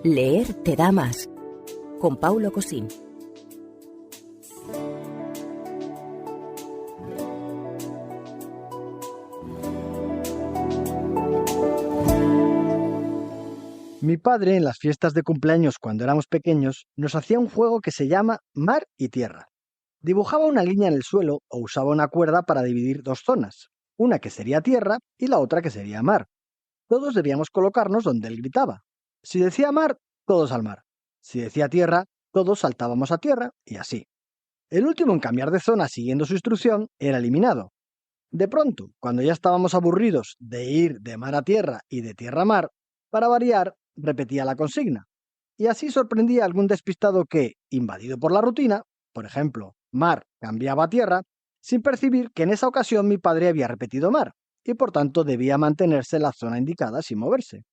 Leer te da más. Con Paulo Cosín. Mi padre, en las fiestas de cumpleaños cuando éramos pequeños, nos hacía un juego que se llama Mar y Tierra. Dibujaba una línea en el suelo o usaba una cuerda para dividir dos zonas, una que sería tierra y la otra que sería mar. Todos debíamos colocarnos donde él gritaba. Si decía mar, todos al mar. Si decía tierra, todos saltábamos a tierra y así. El último en cambiar de zona siguiendo su instrucción era eliminado. De pronto, cuando ya estábamos aburridos de ir de mar a tierra y de tierra a mar, para variar, repetía la consigna. Y así sorprendía a algún despistado que, invadido por la rutina, por ejemplo, mar cambiaba a tierra, sin percibir que en esa ocasión mi padre había repetido mar, y por tanto debía mantenerse en la zona indicada sin moverse.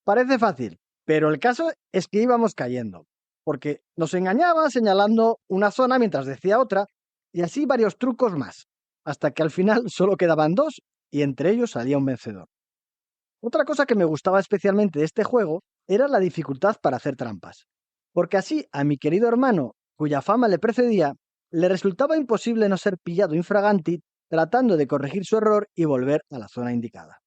Parece fácil, pero el caso es que íbamos cayendo, porque nos engañaba señalando una zona mientras decía otra, y así varios trucos más, hasta que al final solo quedaban dos y entre ellos salía un vencedor. Otra cosa que me gustaba especialmente de este juego era la dificultad para hacer trampas, porque así a mi querido hermano, cuya fama le precedía, le resultaba imposible no ser pillado infraganti tratando de corregir su error y volver a la zona indicada.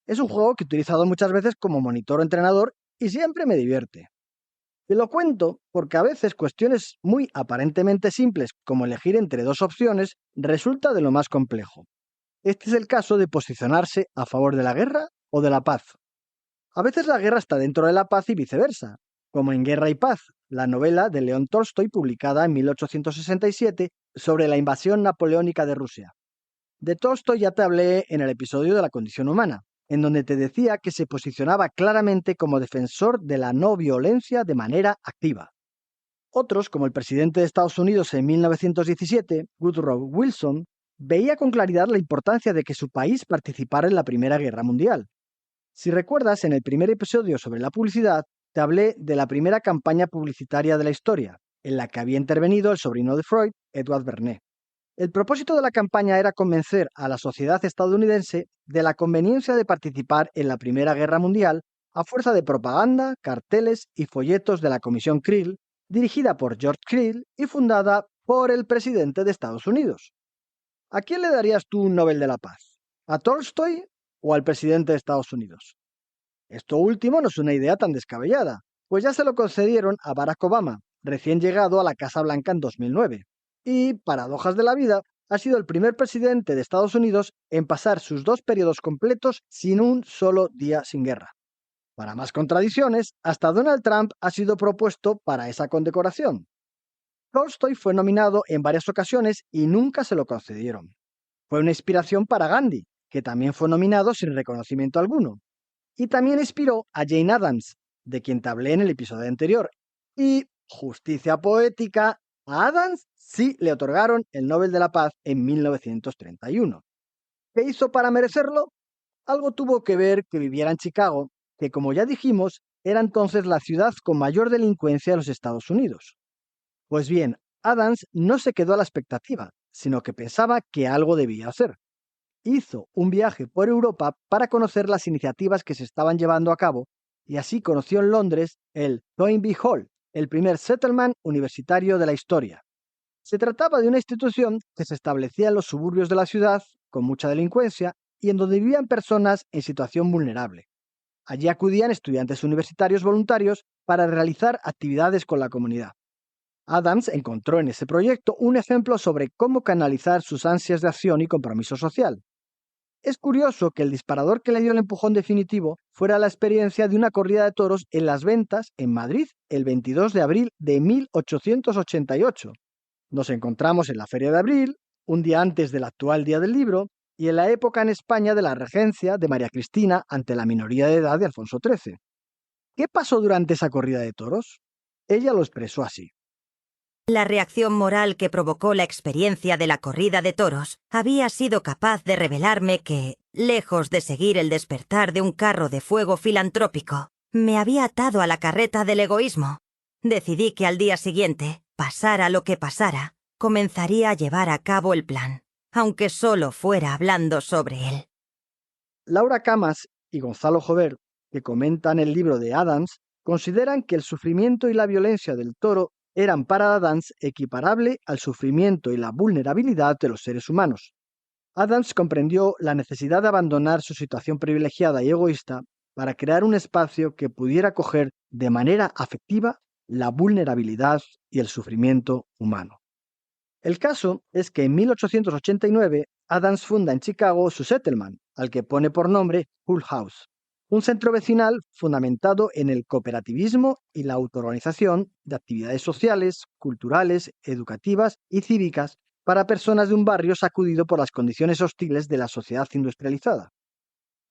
Es un juego que he utilizado muchas veces como monitor o entrenador y siempre me divierte. Te lo cuento porque a veces cuestiones muy aparentemente simples como elegir entre dos opciones resulta de lo más complejo. Este es el caso de posicionarse a favor de la guerra o de la paz. A veces la guerra está dentro de la paz y viceversa, como en Guerra y Paz, la novela de León Tolstoy publicada en 1867 sobre la invasión napoleónica de Rusia. De Tolstoy ya te hablé en el episodio de la condición humana, en donde te decía que se posicionaba claramente como defensor de la no violencia de manera activa. Otros, como el presidente de Estados Unidos en 1917, Woodrow Wilson, veía con claridad la importancia de que su país participara en la Primera Guerra Mundial. Si recuerdas, en el primer episodio sobre la publicidad, te hablé de la primera campaña publicitaria de la historia, en la que había intervenido el sobrino de Freud, Edward Bernays. El propósito de la campaña era convencer a la sociedad estadounidense de la conveniencia de participar en la Primera Guerra Mundial a fuerza de propaganda, carteles y folletos de la Comisión Creel, dirigida por George Creel y fundada por el presidente de Estados Unidos. ¿A quién le darías tú un Nobel de la Paz? ¿A Tolstoy o al presidente de Estados Unidos? Esto último no es una idea tan descabellada, pues ya se lo concedieron a Barack Obama, recién llegado a la Casa Blanca en 2009. Y, paradojas de la vida, ha sido el primer presidente de Estados Unidos en pasar sus dos periodos completos sin un solo día sin guerra. Para más contradicciones, hasta Donald Trump ha sido propuesto para esa condecoración. Tolstoy fue nominado en varias ocasiones y nunca se lo concedieron. Fue una inspiración para Gandhi, que también fue nominado sin reconocimiento alguno. Y también inspiró a Jane Addams, de quien te hablé en el episodio anterior. Y, justicia poética, a Addams sí le otorgaron el Nobel de la Paz en 1931. ¿Qué hizo para merecerlo? Algo tuvo que ver que viviera en Chicago, que como ya dijimos, era entonces la ciudad con mayor delincuencia de los Estados Unidos. Pues bien, Adams no se quedó a la expectativa, sino que pensaba que algo debía hacer. Hizo un viaje por Europa para conocer las iniciativas que se estaban llevando a cabo y así conoció en Londres el Toynbee Hall, el primer settlement universitario de la historia. Se trataba de una institución que se establecía en los suburbios de la ciudad, con mucha delincuencia, y en donde vivían personas en situación vulnerable. Allí acudían estudiantes universitarios voluntarios para realizar actividades con la comunidad. Adams encontró en ese proyecto un ejemplo sobre cómo canalizar sus ansias de acción y compromiso social. Es curioso que el disparador que le dio el empujón definitivo fuera la experiencia de una corrida de toros en Las Ventas, en Madrid, el 22 de abril de 1888. Nos encontramos en la Feria de Abril, un día antes del actual Día del Libro, y en la época en España de la regencia de María Cristina ante la minoría de edad de Alfonso XIII. ¿Qué pasó durante esa corrida de toros? Ella lo expresó así. La reacción moral que provocó la experiencia de la corrida de toros había sido capaz de revelarme que, lejos de seguir el despertar de un carro de fuego filantrópico, me había atado a la carreta del egoísmo. Decidí que al día siguiente, pasara lo que pasara, comenzaría a llevar a cabo el plan, aunque solo fuera hablando sobre él. Laura Camas y Gonzalo Jover, que comentan el libro de Adams, consideran que el sufrimiento y la violencia del toro eran para Adams equiparable al sufrimiento y la vulnerabilidad de los seres humanos. Adams comprendió la necesidad de abandonar su situación privilegiada y egoísta para crear un espacio que pudiera acoger de manera afectiva la vulnerabilidad y el sufrimiento humano. El caso es que en 1889 Adams funda en Chicago su settlement, al que pone por nombre Hull House, un centro vecinal fundamentado en el cooperativismo y la autoorganización de actividades sociales, culturales, educativas y cívicas para personas de un barrio sacudido por las condiciones hostiles de la sociedad industrializada.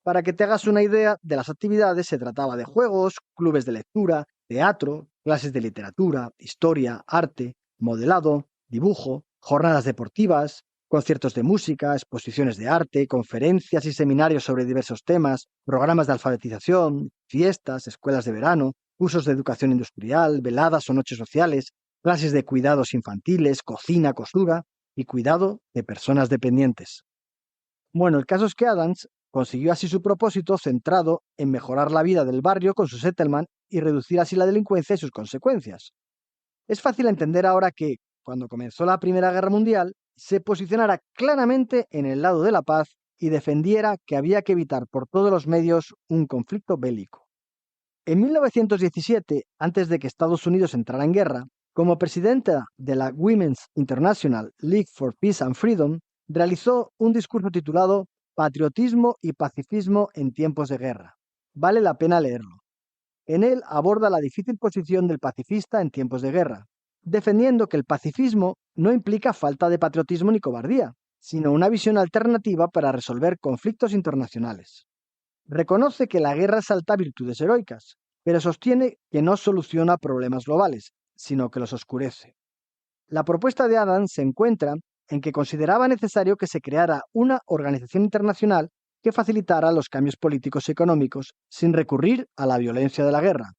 Para que te hagas una idea de las actividades, se trataba de juegos, clubes de lectura, teatro, clases de literatura, historia, arte, modelado, dibujo, jornadas deportivas, conciertos de música, exposiciones de arte, conferencias y seminarios sobre diversos temas, programas de alfabetización, fiestas, escuelas de verano, cursos de educación industrial, veladas o noches sociales, clases de cuidados infantiles, cocina, costura y cuidado de personas dependientes. Bueno, el caso es que Adams consiguió así su propósito centrado en mejorar la vida del barrio con su settlement y reducir así la delincuencia y sus consecuencias. Es fácil entender ahora que, cuando comenzó la Primera Guerra Mundial, se posicionara claramente en el lado de la paz y defendiera que había que evitar por todos los medios un conflicto bélico. En 1917, antes de que Estados Unidos entrara en guerra, como presidenta de la Women's International League for Peace and Freedom, realizó un discurso titulado Patriotismo y pacifismo en tiempos de guerra. Vale la pena leerlo. En él aborda la difícil posición del pacifista en tiempos de guerra, defendiendo que el pacifismo no implica falta de patriotismo ni cobardía, sino una visión alternativa para resolver conflictos internacionales. Reconoce que la guerra exalta virtudes heroicas, pero sostiene que no soluciona problemas globales, sino que los oscurece. La propuesta de Adams se encuentra en que consideraba necesario que se creara una organización internacional que facilitara los cambios políticos y económicos sin recurrir a la violencia de la guerra.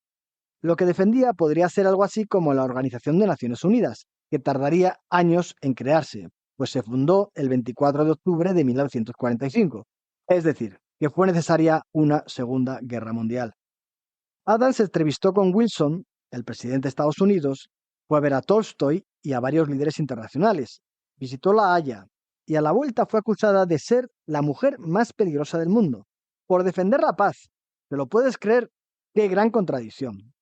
Lo que defendía podría ser algo así como la Organización de Naciones Unidas, que tardaría años en crearse, pues se fundó el 24 de octubre de 1945, es decir, que fue necesaria una Segunda Guerra Mundial. Adams se entrevistó con Wilson, el presidente de Estados Unidos, fue a ver a Tolstoy y a varios líderes internacionales, visitó La Haya y a la vuelta fue acusada de ser la mujer más peligrosa del mundo, por defender la paz. ¿Te lo puedes creer? ¡Qué gran contradicción!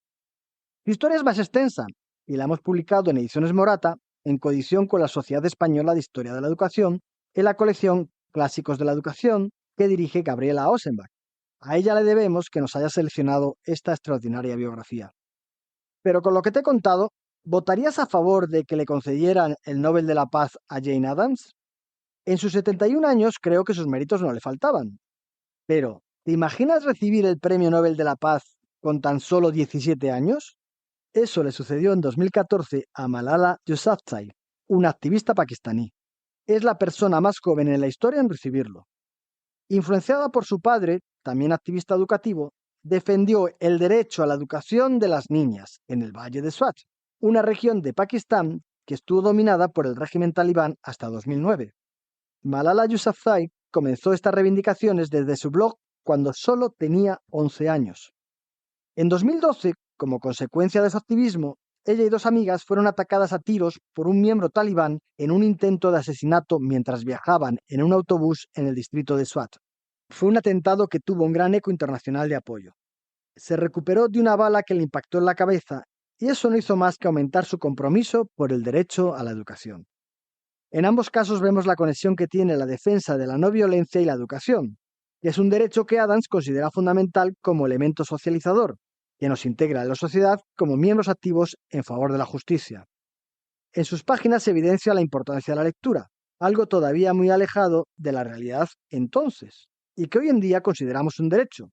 Su historia es más extensa y la hemos publicado en Ediciones Morata en coedición con la Sociedad Española de Historia de la Educación en la colección Clásicos de la Educación que dirige Gabriela Osenbach. A ella le debemos que nos haya seleccionado esta extraordinaria biografía. Pero con lo que te he contado, ¿votarías a favor de que le concedieran el Nobel de la Paz a Jane Addams? En sus 71 años creo que sus méritos no le faltaban. Pero, ¿te imaginas recibir el Premio Nobel de la Paz con tan solo 17 años? Eso le sucedió en 2014 a Malala Yousafzai, una activista pakistaní. Es la persona más joven en la historia en recibirlo. Influenciada por su padre, también activista educativo, defendió el derecho a la educación de las niñas en el Valle de Swat, una región de Pakistán que estuvo dominada por el régimen talibán hasta 2009. Malala Yousafzai comenzó estas reivindicaciones desde su blog cuando solo tenía 11 años. En 2012, como consecuencia de su activismo, ella y dos amigas fueron atacadas a tiros por un miembro talibán en un intento de asesinato mientras viajaban en un autobús en el distrito de Swat. Fue un atentado que tuvo un gran eco internacional de apoyo. Se recuperó de una bala que le impactó en la cabeza y eso no hizo más que aumentar su compromiso por el derecho a la educación. En ambos casos vemos la conexión que tiene la defensa de la no violencia y la educación, que es un derecho que Adams considera fundamental como elemento socializador, que nos integra en la sociedad como miembros activos en favor de la justicia. En sus páginas se evidencia la importancia de la lectura, algo todavía muy alejado de la realidad entonces, y que hoy en día consideramos un derecho,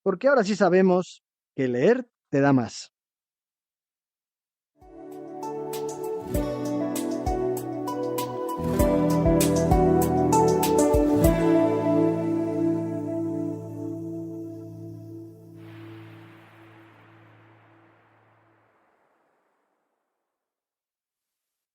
porque ahora sí sabemos que leer te da más.